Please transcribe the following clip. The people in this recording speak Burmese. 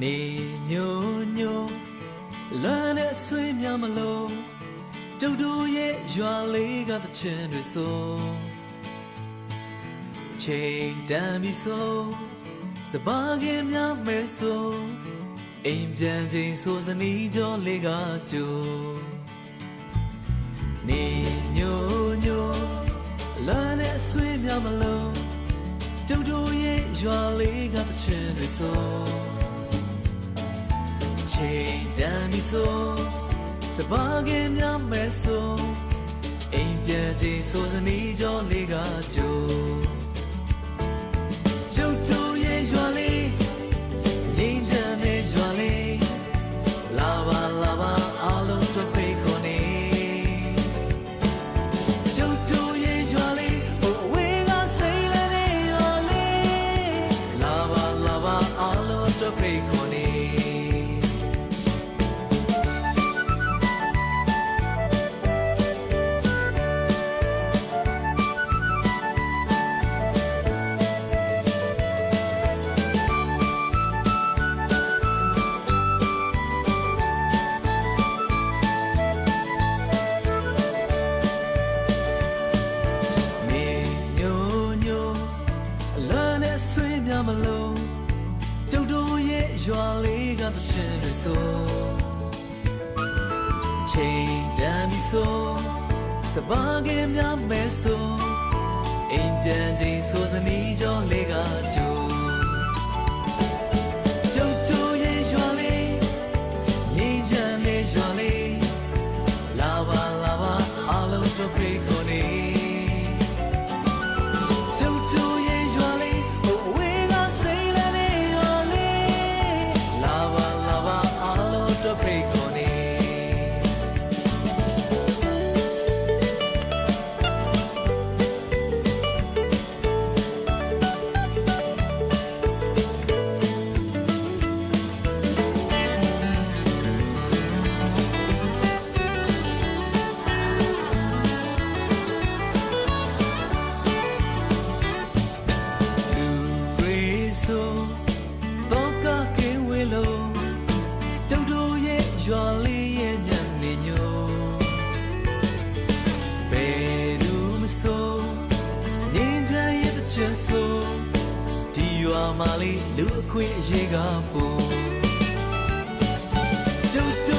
နေညိုညိုလမ်းနဲ့ဆွေးများမလို့ကျုပ်တို့ရဲ့ရွာလေးကသချင်းတွေဆိုချိန်တန်ပြီဆိုစပါးကင်များမဲဆိုအိမ်ပြန်ချိန်ဆိုစနီးကြောလေးကကြိုနေညိုညိုလမ်းနဲ့ဆွေးများမလို့ကျုပ်တို့ရဲ့ရွာလေးကသချင်းတွေဆိုချိန်တန်ပြီဆိုစပါးကင်များမဲဆိုအိမ်ပြန်ချိန်ဆိုစနီးကြောလေးကကြိုကျုပ်တို့ရဲ့ရွာလေးငြိမ်းချမ်းတဲ့ရွာလေးလာပါလာပါအားလုံးတို့ဖိတ်ခေါ်နေကျုပ်တို့ရဲ့ရွာလေးဟိုဝေးကစိတ်လည်းတဲ့ရွာလေးလာပါလာပါအားလုံးတို့ဖိတ်ခေါ်နေမလို့ကျုပ်တို့ရဲ့ရွာလေးကသချင်းတွေဆိုချိန်တန်ပြီဆိုစပါးကင်များမဲဆိုအိမ်ပြန်ချိန်ဆိုသနီးကြောလေးကကြိုကျုပ်တို့ရဲ့ရွာလေးငြိမ်းချမ်းတဲ့ရွာလေးလာပါလာပါအားလုံးတို့ဖိတ်ခေါ်နေဖိတ်ခေါ်နေလူတွေဆိုတော့ကကဲဝေလို့ကျုပ်တို့ရဲ့ရွာလေးရဲ့ညနေညိုဘယ်သူမဆိုငြိမ်းချမ်းရဲ့တစ်ချက်ဆိုဒီရွာမှာလေးလူအခွင့်အရေးကပို့ကျုပ်